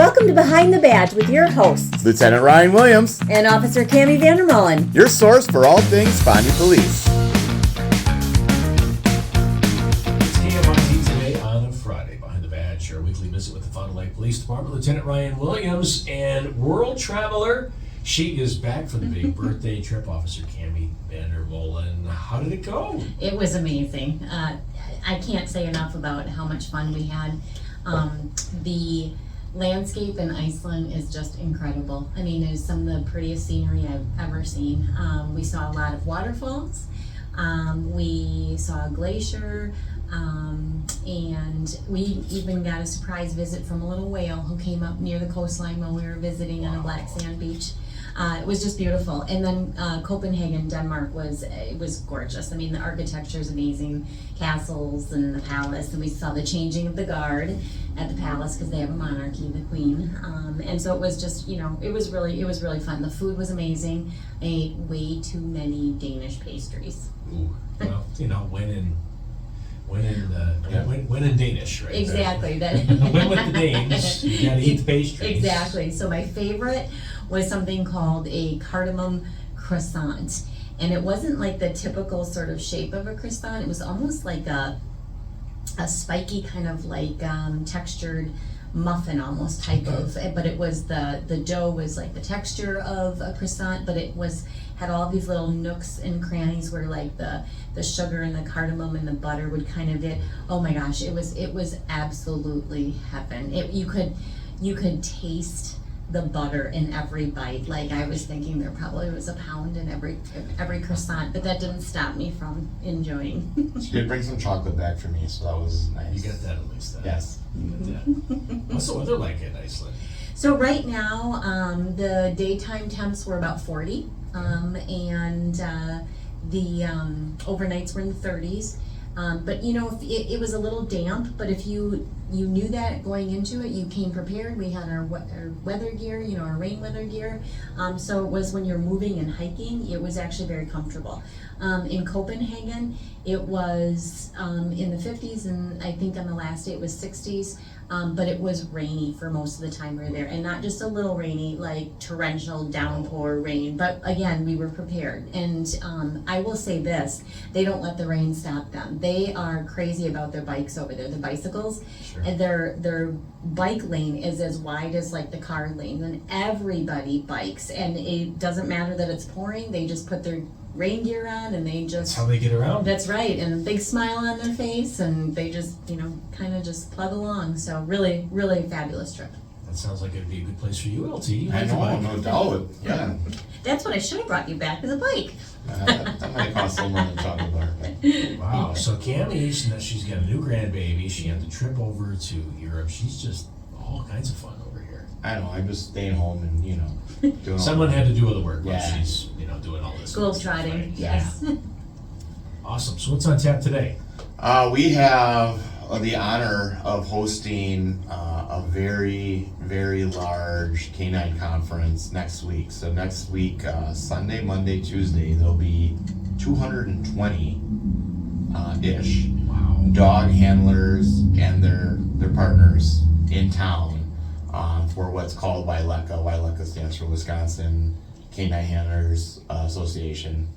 Welcome to Behind the Badge with your hosts, Lieutenant Ryan Williams, and Officer Cammie Vandermolen. your source for all things Bonnie Police. It's KMIZ today on a Friday. Behind the Badge, our weekly visit with the Fond du Lac Police Department. Lieutenant Ryan Williams and world traveler. She is back from the big birthday trip, Officer Cammie Vandermolen. How did it go? It was amazing. I can't say enough about how much fun we had. The landscape in Iceland is just incredible. I mean, it's some of the prettiest scenery I've ever seen. We saw a lot of waterfalls. We saw a glacier. And we even got a surprise visit from a little whale who came up near the coastline when we were visiting on a black sand beach. It was just beautiful. And then Copenhagen, Denmark was gorgeous. I mean, the architecture is amazing, castles and the palace, and we saw the changing of the guard at the palace because they have a monarchy, the queen. And so it was just, it was really fun. The food was amazing. I ate way too many Danish pastries. Ooh, well, when in Danish, right? Exactly. When with the Danes, you gotta eat the pastries. Exactly. So my favorite was something called a cardamom croissant. And it wasn't like the typical sort of shape of a croissant. It was almost like a spiky kind of like textured muffin almost type of, but it was the dough was like the texture of a croissant, but it had all these little nooks and crannies where like the sugar and the cardamom and the butter would kind of oh my gosh, it was absolutely heaven. You could taste the butter in every bite. Like I was thinking there probably was a pound in every croissant, but that didn't stop me from enjoying. She did bring some chocolate back for me, so that was nice. You got that at least. Yes. You got that. What's the weather like in Iceland? So right now, the daytime temps were about 40, and the overnights were in the 30s. But it was a little damp, but if you knew that going into it, you came prepared. We had our weather gear, our rain weather gear. So it was when you're moving and hiking, it was actually very comfortable. In Copenhagen, it was in the 50s, and I think on the last day it was 60s. But it was rainy for most of the time we were there, and not just a little rainy, like torrential downpour rain, but again, we were prepared. And I will say this, they don't let the rain stop them. They are crazy about their bikes over there, the bicycles. Sure. And their bike lane is as wide as like the car lane, and everybody bikes, and it doesn't matter that it's pouring, they just put their rain gear on and they just, That's how they get around. that's right, and a big smile on their face, and they just kind of just plug along. So really fabulous trip. That sounds like it'd be a good place for you, LT. You I like the know, bike. no doubt. Yeah. That's what I should have brought you back, as a bike. That might cost a little chocolate bar. Wow, so Cammie, she's got a new grandbaby. She had the trip over to Europe. She's just all kinds of fun over here. I know, I'm just staying home and, doing all Someone had to do all the work while Yeah. she's, doing all this. Globetrotting, Right? yes. Awesome. So what's on tap today? We have the honor of hosting a very, very large K-9 conference next week. So next week, Sunday, Monday, Tuesday, there'll be 220-ish Wow. dog handlers and their partners in town for what's called WILECA. WILECA stands for Wisconsin Canine Handlers Association.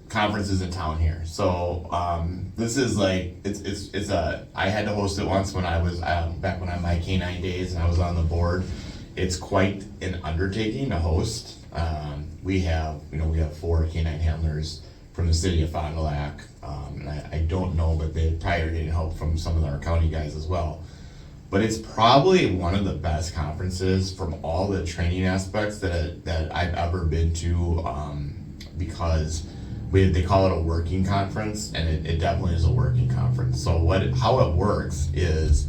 Conferences in town here. So this is like it's I had to host it once when I was back when I my K9 days and I was on the board. It's quite an undertaking to host. We have 4 K9 handlers from the city of Fond du Lac, and I don't know, but they probably are getting help from some of our county guys as well. But it's probably one of the best conferences from all the training aspects that I've ever been to, because they call it a working conference, and it definitely is a working conference. So how it works is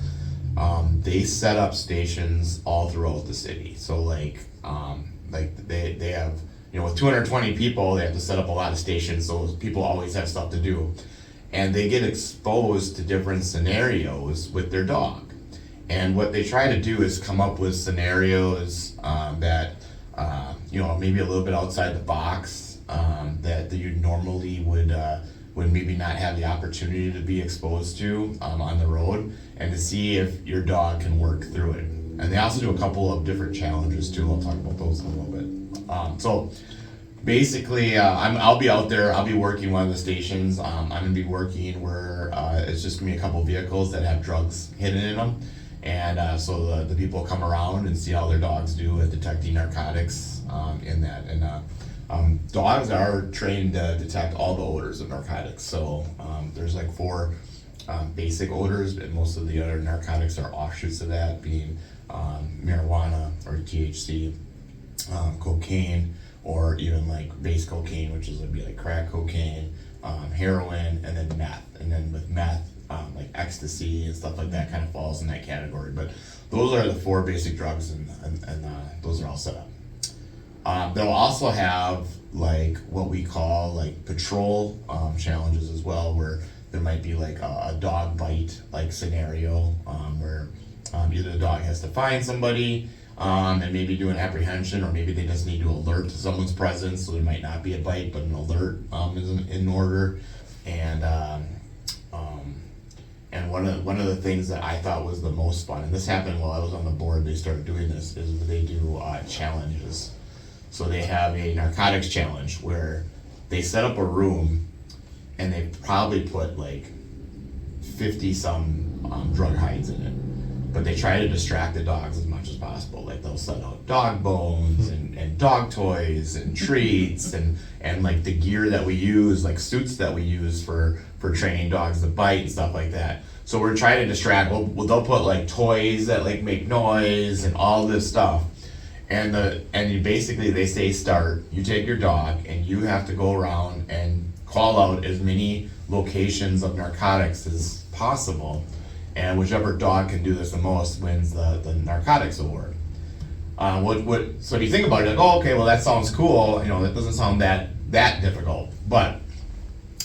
they set up stations all throughout the city. So like they have, with 220 people, they have to set up a lot of stations, so people always have stuff to do. And they get exposed to different scenarios with their dog. And what they try to do is come up with scenarios that, maybe a little bit outside the box, that you normally would would maybe not have the opportunity to be exposed to on the road, and to see if your dog can work through it. And they also do a couple of different challenges too. I'll talk about those in a little bit. So basically, I'll be out there. I'll be working one of the stations. I'm gonna be working where it's just gonna be a couple vehicles that have drugs hidden in them, and so the people come around and see how their dogs do at detecting narcotics in that. And dogs are trained to detect all the odors of narcotics. So there's like 4 basic odors, and most of the other narcotics are offshoots of that, being marijuana or THC, cocaine, or even like base cocaine, which would be like crack cocaine, heroin, and then meth. And then with meth, like ecstasy and stuff like that kind of falls in that category. But those are the 4 basic drugs, and those are all set up. They'll also have like what we call like patrol challenges as well, where there might be like a dog bite like scenario, where either the dog has to find somebody and maybe do an apprehension, or maybe they just need to alert to someone's presence, so there might not be a bite, but an alert is in order. And one of the things that I thought was the most fun, and this happened while I was on the board, they started doing this, is they do challenges. So they have a narcotics challenge where they set up a room and they probably put like 50 some drug hides in it, but they try to distract the dogs as much as possible. Like they'll set out dog bones and dog toys and treats and like the gear that we use, like suits that we use for training dogs to bite and stuff like that. So we're trying to distract. Well, they'll put like toys that like make noise and all this stuff. And you basically, they say start, you take your dog and you have to go around and call out as many locations of narcotics as possible, and whichever dog can do this the most wins the narcotics award. So if you think about it, like, oh, okay, well that sounds cool, that doesn't sound that difficult, but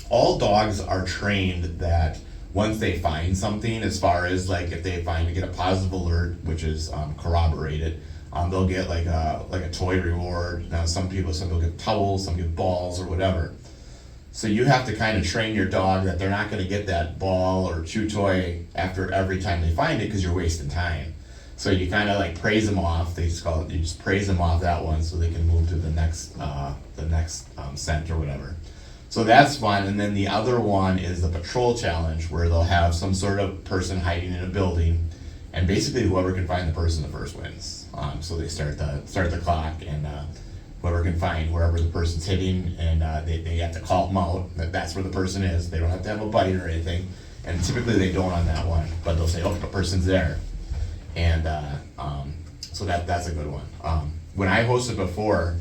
all dogs are trained that once they find something, as far as like if they get a positive alert, which is corroborated, they'll get like a toy reward. Now some people get towels, some get balls or whatever. So you have to kind of train your dog that they're not going to get that ball or chew toy after every time they find it, because you're wasting time. So you kind of like praise them off. You just praise them off that one so they can move to the next scent or whatever. So that's fun. And then the other one is the patrol challenge, where they'll have some sort of person hiding in a building, and basically whoever can find the person the first wins. So they start the clock, and whoever can find wherever the person's hitting, and they have to call them out that that's where the person is. They don't have to have a bite or anything, and typically they don't on that one, but they'll say, oh, the person's there. And so that's a good one. When I hosted before,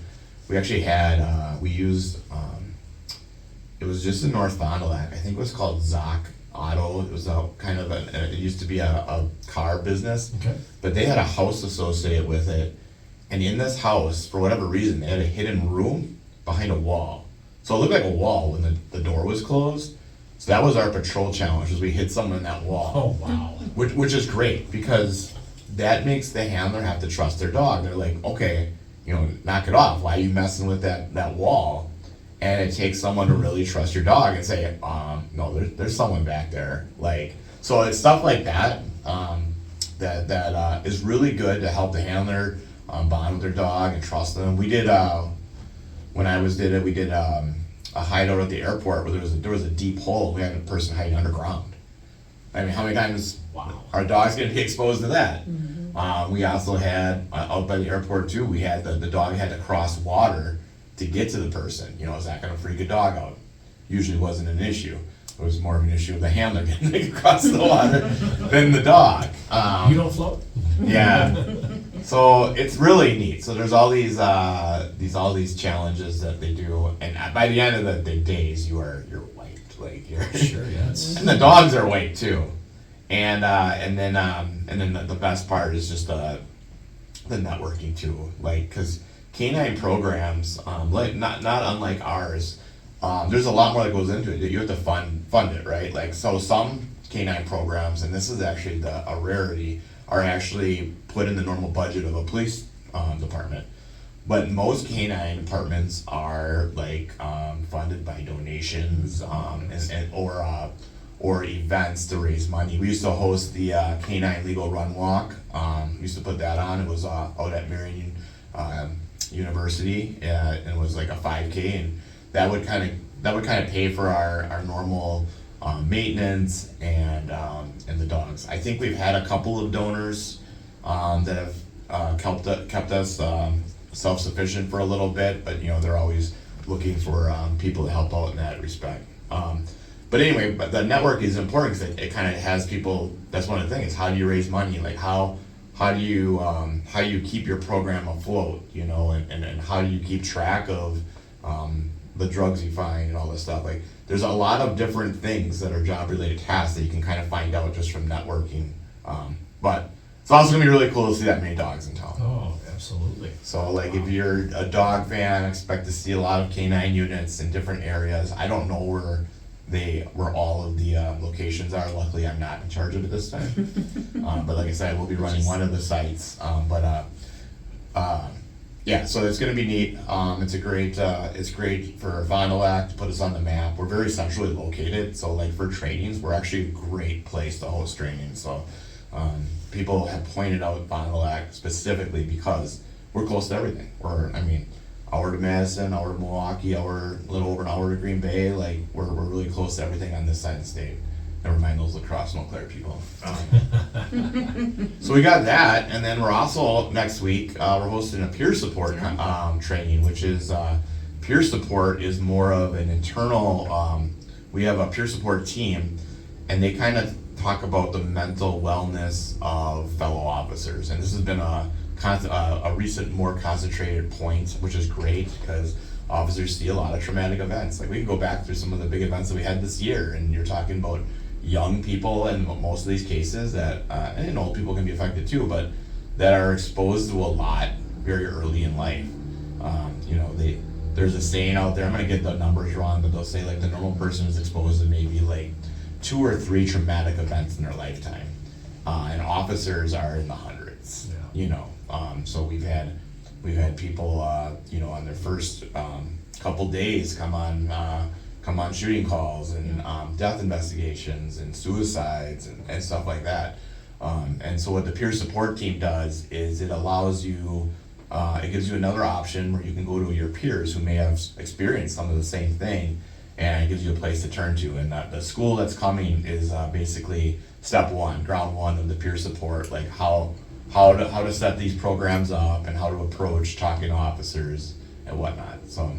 we actually had we used it was just in North Fond du Lac. I think it was called Zoc Auto. It was it used to be a car business, Okay. but they had a house associated with it. And in this house, for whatever reason, they had a hidden room behind a wall. So it looked like a wall when the door was closed. So that was our patrol challenge, was we hit someone in that wall. Oh, wow. Which is great, because that makes the handler have to trust their dog. They're like, okay, knock it off. Why are you messing with that wall? And it takes someone to really trust your dog and say, no, there's someone back there. Like, so it's stuff like that that is really good to help the handler bond with their dog and trust them. We did when I did it, we did a hideout at the airport where there was a deep hole. We had a person hiding underground. I mean, how many times are dogs going to be exposed to that? Mm-hmm. We also had out by the airport too. We had the dog had to cross water to get to the person. Is that going to freak a dog out? Usually wasn't an issue. It was more of an issue of the handler getting across the water than the dog. You don't float? Yeah. So it's really neat. So there's all these challenges that they do, and by the end of the days, you're wiped. Like you're Sure, yeah. and the dogs are wiped too. And then the best part is just the networking too. Like, because canine programs, like not unlike ours, there's a lot more that goes into it. You have to fund it, right? Like, so some canine programs, and this is actually a rarity, are actually put in the normal budget of a police department. But most canine departments are like funded by donations or events to raise money. We used to host the Canine Legal Run Walk. We used to put that on. It was out at Marion University, and it was like a 5K, and that would kind of pay for our normal maintenance and the dogs. I think we've had a couple of donors that have kept us self-sufficient for a little bit, but they're always looking for people to help out in that respect. But anyway, but the network is important because it kind of has people. That's one of the things. How do you raise money? Like how do you keep your program afloat? And how do you keep track of the drugs you find and all this stuff? Like there's a lot of different things that are job-related tasks that you can kind of find out just from networking. But it's also gonna be really cool to see that many dogs in town. Oh, absolutely. So like if you're a dog fan, expect to see a lot of canine units in different areas. I don't know where all of the locations are. Luckily, I'm not in charge of it this time. But like I said, we'll be running one of the sites. Yeah, so it's gonna be neat. It's great for Fond du Lac to put us on the map. We're very centrally located, so like for trainings, we're actually a great place to host trainings. So people have pointed out Fond du Lac specifically because we're close to everything. Hour to Madison, hour to Milwaukee, a little over an hour to Green Bay. Like we're really close to everything on this side of the state. Never mind those lacrosse Eau Claire people. So we got that, and then we're also next week we're hosting a peer support training, which is peer support is more of an internal. We have a peer support team, and they kind of talk about the mental wellness of fellow officers, and this has been a recent, more concentrated point, which is great because officers see a lot of traumatic events. Like we can go back through some of the big events that we had this year, and you're talking about young people in most of these cases that, and old people can be affected too, but that are exposed to a lot very early in life. There's a saying out there, I'm gonna get the numbers wrong, but they'll say like the normal person is exposed to maybe like 2 or 3 traumatic events in their lifetime, and officers are in the hundreds. Yeah. So we've had people, on their first couple days come on shooting calls and death investigations and suicides and stuff like that. And so what the peer support team does is it allows you, it gives you another option where you can go to your peers who may have experienced some of the same thing, and it gives you a place to turn to. And the school that's coming is basically step one, ground one of the peer support, like how to set these programs up and how to approach talking to officers and whatnot. So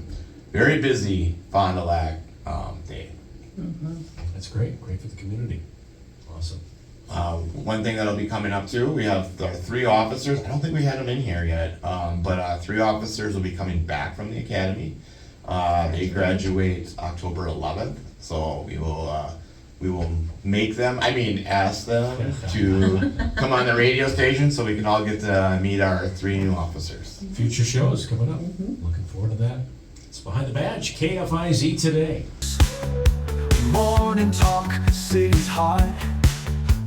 very busy Fond du Lac day. Mm-hmm. That's great for the community. Awesome. One thing that'll be coming up too, we have our 3 officers. I don't think we had them in here yet, but 3 officers will be coming back from the academy. They graduate October 11th, so we will ask them to come on the radio station so we can all get to meet our 3 new officers. Future shows coming up. Mm-hmm. Looking forward to that. It's Behind the Badge, KFIZ Today. Morning talk, city's hot,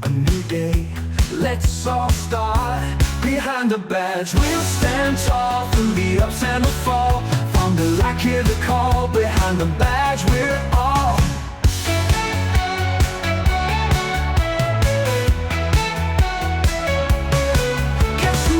a new day, let's all start. Behind the badge, we'll stand tall through the ups and the fall. From the lack, hear the call, behind the badge.